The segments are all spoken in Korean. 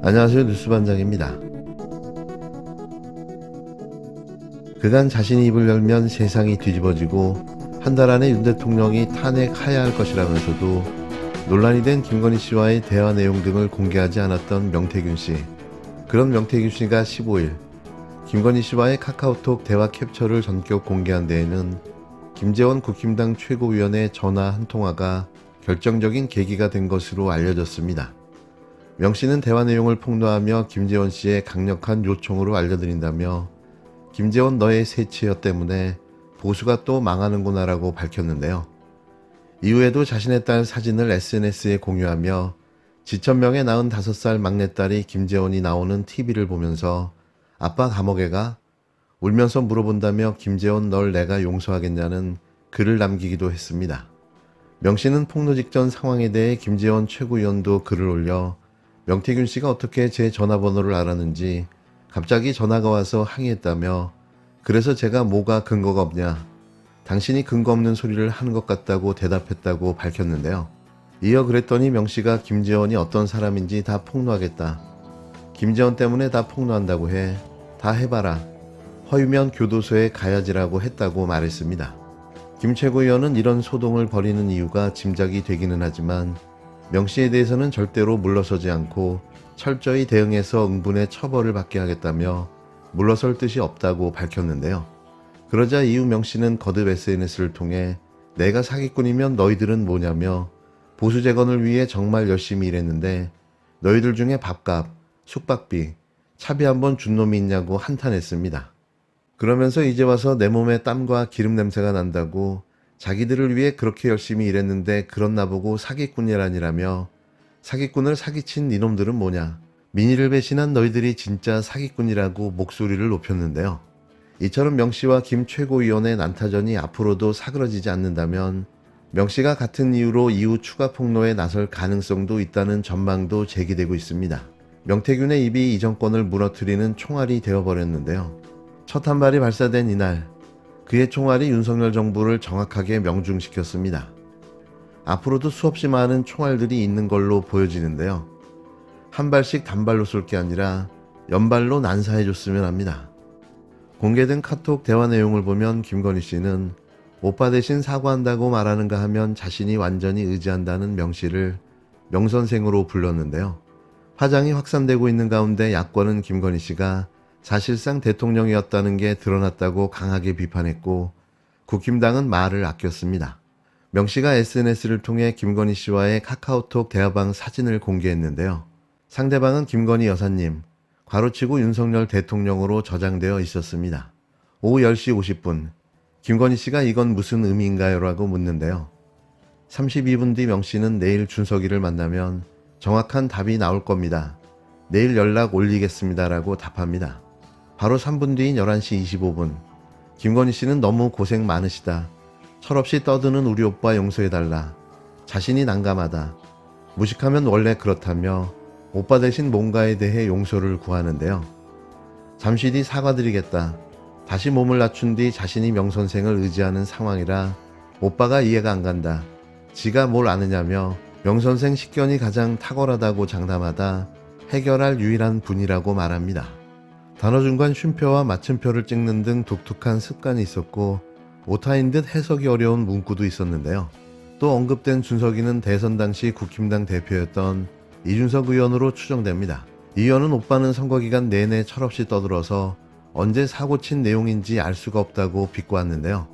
안녕하세요. 뉴스반장입니다. 그간 자신이 입을 열면 세상이 뒤집어지고 한 달 안에 윤 대통령이 탄핵해야 할 것이라면서도 논란이 된 김건희 씨와의 대화 내용 등을 공개하지 않았던 명태균 씨. 그런 명태균 씨가 15일 김건희 씨와의 카카오톡 대화 캡처를 전격 공개한 데에는 김재원 국힘당 최고위원의 전화 한 통화가 결정적인 계기가 된 것으로 알려졌습니다. 명 씨는 대화 내용을 폭로하며 김재원 씨의 강력한 요청으로 알려드린다며 김재원 너의 새치여 때문에 보수가 또 망하는구나 라고 밝혔는데요. 이후에도 자신의 딸 사진을 SNS에 공유하며 지천명에 낳은 5살 막내딸이 김재원이 나오는 TV를 보면서 아빠 감옥에 가? 울면서 물어본다며 김재원 널 내가 용서하겠냐는 글을 남기기도 했습니다. 명 씨는 폭로 직전 상황에 대해 김재원 최고위원도 글을 올려 명태균 씨가 어떻게 제 전화번호를 알았는지 갑자기 전화가 와서 항의했다며 그래서 제가 뭐가 근거가 없냐, 당신이 근거 없는 소리를 하는 것 같다고 대답했다고 밝혔는데요. 이어 그랬더니 명 씨가 김재원이 어떤 사람인지 다 폭로하겠다. 김재원 때문에 다 폭로한다고 해. 다 해봐라. 허위면 교도소에 가야지라고 했다고 말했습니다. 김 최고위원은 이런 소동을 벌이는 이유가 짐작이 되기는 하지만 명 씨에 대해서는 절대로 물러서지 않고 철저히 대응해서 응분의 처벌을 받게 하겠다며 물러설 뜻이 없다고 밝혔는데요. 그러자 이후 명 씨는 거듭 SNS를 통해 내가 사기꾼이면 너희들은 뭐냐며 보수 재건을 위해 정말 열심히 일했는데 너희들 중에 밥값, 숙박비, 차비 한번 준 놈이 있냐고 한탄했습니다. 그러면서 이제 와서 내 몸에 땀과 기름 냄새가 난다고 자기들을 위해 그렇게 열심히 일했는데 그런 나보고 사기꾼이라니라며 사기꾼을 사기친 니놈들은 뭐냐, 민의를 배신한 너희들이 진짜 사기꾼이라고 목소리를 높였는데요. 이처럼 명 씨와 김 최고위원의 난타전이 앞으로도 사그러지지 않는다면 명 씨가 같은 이유로 이후 추가 폭로에 나설 가능성도 있다는 전망도 제기되고 있습니다. 명태균의 입이 이 정권을 무너뜨리는 총알이 되어버렸는데요. 첫 한 발이 발사된 이날 그의 총알이 윤석열 정부를 정확하게 명중시켰습니다. 앞으로도 수없이 많은 총알들이 있는 걸로 보여지는데요. 한 발씩 단발로 쏠 게 아니라 연발로 난사해줬으면 합니다. 공개된 카톡 대화 내용을 보면 김건희 씨는 오빠 대신 사과한다고 말하는가 하면 자신이 완전히 의지한다는 명 씨를 명선생으로 불렀는데요. 파장이 확산되고 있는 가운데 야권은 김건희 씨가 사실상 대통령이었다는 게 드러났다고 강하게 비판했고 국힘당은 말을 아꼈습니다. 명 씨가 SNS를 통해 김건희 씨와의 카카오톡 대화방 사진을 공개했는데요. 상대방은 김건희 여사님, 괄호치고 윤석열 대통령으로 저장되어 있었습니다. 오후 10시 50분, 김건희 씨가 이건 무슨 의미인가요? 라고 묻는데요. 32분 뒤 명 씨는 내일 준석이를 만나면 정확한 답이 나올 겁니다. 내일 연락 올리겠습니다. 라고 답합니다. 바로 3분 뒤인 11시 25분, 김건희 씨는 너무 고생 많으시다. 철없이 떠드는 우리 오빠 용서해달라. 자신이 난감하다. 무식하면 원래 그렇다며 오빠 대신 뭔가에 대해 용서를 구하는데요. 잠시 뒤 사과드리겠다. 다시 몸을 낮춘 뒤 자신이 명선생을 의지하는 상황이라 오빠가 이해가 안 간다. 지가 뭘 아느냐며 명선생 식견이 가장 탁월하다고 장담하다 해결할 유일한 분이라고 말합니다. 단어 중간 쉼표와 맞춤표를 찍는 등 독특한 습관이 있었고 오타인 듯 해석이 어려운 문구도 있었는데요. 또 언급된 준석이는 대선 당시 국힘당 대표였던 이준석 의원으로 추정됩니다. 이 의원은 오빠는 선거기간 내내 철없이 떠들어서 언제 사고친 내용인지 알 수가 없다고 비꼬았는데요.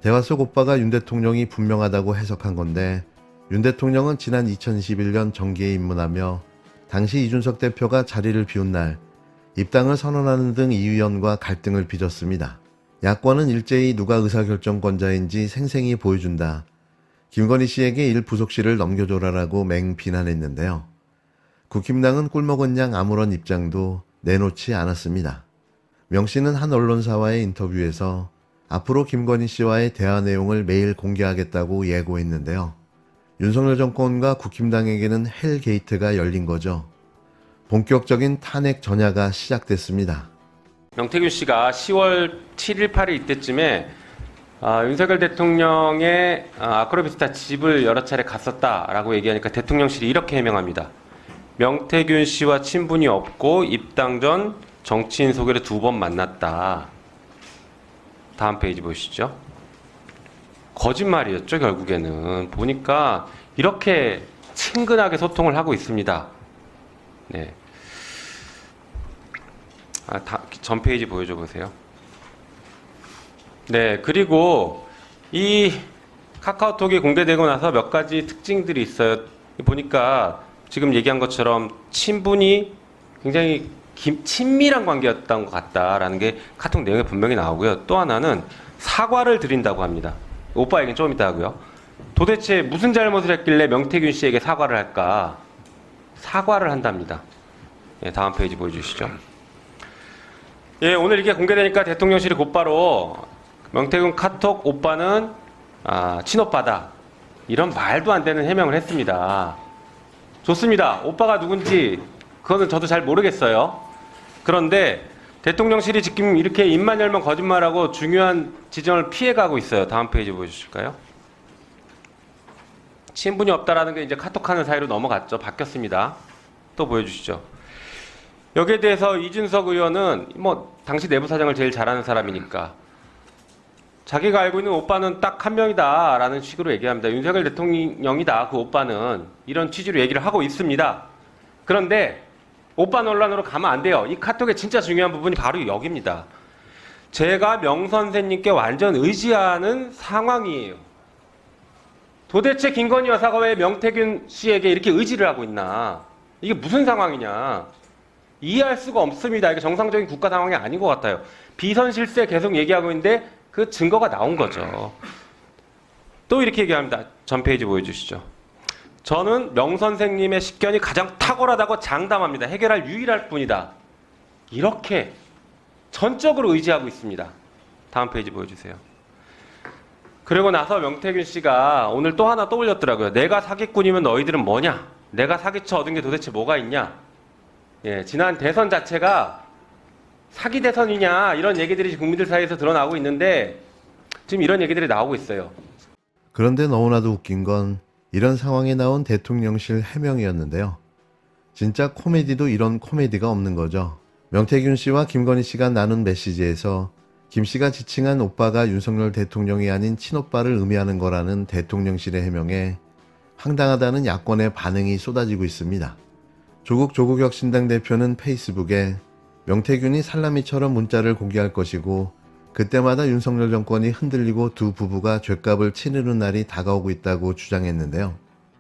대화 속 오빠가 윤 대통령이 분명하다고 해석한 건데 윤 대통령은 지난 2021년 정계에 입문하며 당시 이준석 대표가 자리를 비운 날 입당을 선언하는 등 이 의원과 갈등을 빚었습니다. 야권은 일제히 누가 의사결정권자인지 생생히 보여준다. 김건희 씨에게 일 부속실을 넘겨줘라라고 맹 비난했는데요. 국힘당은 꿀먹은 양 아무런 입장도 내놓지 않았습니다. 명 씨는 한 언론사와의 인터뷰에서 앞으로 김건희 씨와의 대화 내용을 매일 공개하겠다고 예고했는데요. 윤석열 정권과 국힘당에게는 헬 게이트가 열린 거죠. 본격적인 탄핵 전야가 시작됐습니다. 명태균 씨가 10월 7일, 8일 이때쯤에 윤석열 대통령의 아크로비스타 집을 여러 차례 갔었다라고 얘기하니까 대통령실이 이렇게 해명합니다. 명태균 씨와 친분이 없고 입당 전 정치인 소개로 2번 만났다. 다음 페이지 보시죠. 거짓말이었죠, 결국에는. 보니까 이렇게 친근하게 소통을 하고 있습니다. 네. 전 페이지 보여줘 보세요. 네, 그리고 이 카카오톡이 공개되고 나서 몇 가지 특징들이 있어요. 보니까 지금 얘기한 것처럼 친분이 굉장히 친밀한 관계였던 것 같다라는 게 카톡 내용에 분명히 나오고요. 또 하나는 사과를 드린다고 합니다. 오빠 얘기는 좀 이따 하고요. 도대체 무슨 잘못을 했길래 명태균 씨에게 사과를 할까? 사과를 한답니다. 예, 다음 페이지 보여주시죠. 예, 오늘 이게 공개되니까 대통령실이 곧바로 명태균 카톡 오빠는 친오빠다. 이런 말도 안 되는 해명을 했습니다. 좋습니다. 오빠가 누군지 그거는 저도 잘 모르겠어요. 그런데 대통령실이 지금 이렇게 입만 열면 거짓말하고 중요한 지점을 피해가고 있어요. 다음 페이지 보여주실까요? 친분이 없다라는 게 이제 카톡하는 사이로 넘어갔죠. 바뀌었습니다. 또 보여주시죠. 여기에 대해서 이준석 의원은 당시 내부 사정을 제일 잘 아는 사람이니까 자기가 알고 있는 오빠는 딱 한 명이다 라는 식으로 얘기합니다. 윤석열 대통령이다, 그 오빠는. 이런 취지로 얘기를 하고 있습니다. 그런데 오빠 논란으로 가면 안 돼요. 이 카톡의 진짜 중요한 부분이 바로 여기입니다. 제가 명 선생님께 완전 의지하는 상황이에요. 도대체 김건희 여사가 왜 명태균 씨에게 이렇게 의지를 하고 있나? 이게 무슨 상황이냐? 이해할 수가 없습니다. 이게 정상적인 국가 상황이 아닌 것 같아요. 비선 실세 계속 얘기하고 있는데 그 증거가 나온 거죠. 또 이렇게 얘기합니다. 전 페이지 보여주시죠. 저는 명 선생님의 식견이 가장 탁월하다고 장담합니다. 해결할 유일할 뿐이다. 이렇게 전적으로 의지하고 있습니다. 다음 페이지 보여주세요. 그리고 나서 명태균 씨가 오늘 또 하나 떠올렸더라고요. 내가 사기꾼이면 너희들은 뭐냐? 내가 사기쳐 얻은 게 도대체 뭐가 있냐? 예, 지난 대선 자체가 사기 대선이냐 이런 얘기들이 국민들 사이에서 드러나고 있는데 지금 이런 얘기들이 나오고 있어요. 그런데 너무나도 웃긴 건 이런 상황에 나온 대통령실 해명이었는데요. 진짜 코미디도 이런 코미디가 없는 거죠. 명태균 씨와 김건희 씨가 나눈 메시지에서 김 씨가 지칭한 오빠가 윤석열 대통령이 아닌 친오빠를 의미하는 거라는 대통령실의 해명에 황당하다는 야권의 반응이 쏟아지고 있습니다. 조국 조국혁신당 대표는 페이스북에 명태균이 살라미처럼 문자를 공개할 것이고 그때마다 윤석열 정권이 흔들리고 두 부부가 죗값을 치르는 날이 다가오고 있다고 주장했는데요.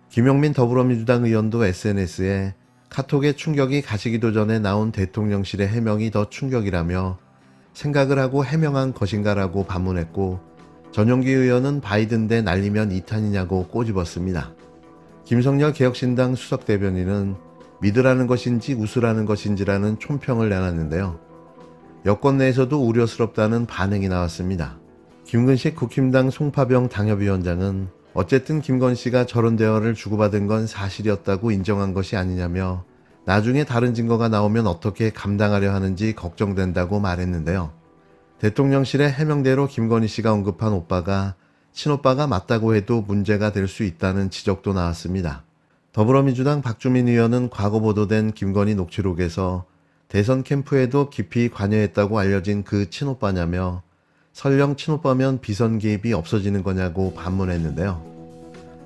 김용민 더불어민주당 의원도 SNS에 카톡의 충격이 가시기도 전에 나온 대통령실의 해명이 더 충격이라며 생각을 하고 해명한 것인가라고 반문했고 전용기 의원은 바이든 대 날리면 2탄이냐고 꼬집었습니다. 김성열 개혁신당 수석대변인은 믿으라는 것인지 웃으라는 것인지라는 촌평을 내놨는데요. 여권 내에서도 우려스럽다는 반응이 나왔습니다. 김근식 국힘당 송파병 당협위원장은 어쨌든 김건 씨가 저런 대화를 주고받은 건 사실이었다고 인정한 것이 아니냐며 나중에 다른 증거가 나오면 어떻게 감당하려 하는지 걱정된다고 말했는데요. 대통령실의 해명대로 김건희 씨가 언급한 오빠가 친오빠가 맞다고 해도 문제가 될 수 있다는 지적도 나왔습니다. 더불어민주당 박주민 의원은 과거 보도된 김건희 녹취록에서 대선 캠프에도 깊이 관여했다고 알려진 그 친오빠냐며 설령 친오빠면 비선 개입이 없어지는 거냐고 반문했는데요.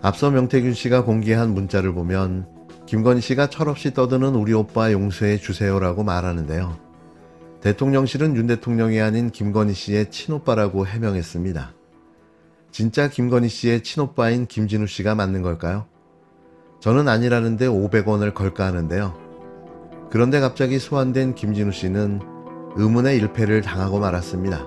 앞서 명태균 씨가 공개한 문자를 보면 김건희 씨가 철없이 떠드는 우리 오빠 용서해 주세요라고 말하는데요. 대통령실은 윤 대통령이 아닌 김건희 씨의 친오빠라고 해명했습니다. 진짜 김건희 씨의 친오빠인 김진우 씨가 맞는 걸까요? 저는 아니라는데 500원을 걸까 하는데요. 그런데 갑자기 소환된 김진우 씨는 의문의 일패를 당하고 말았습니다.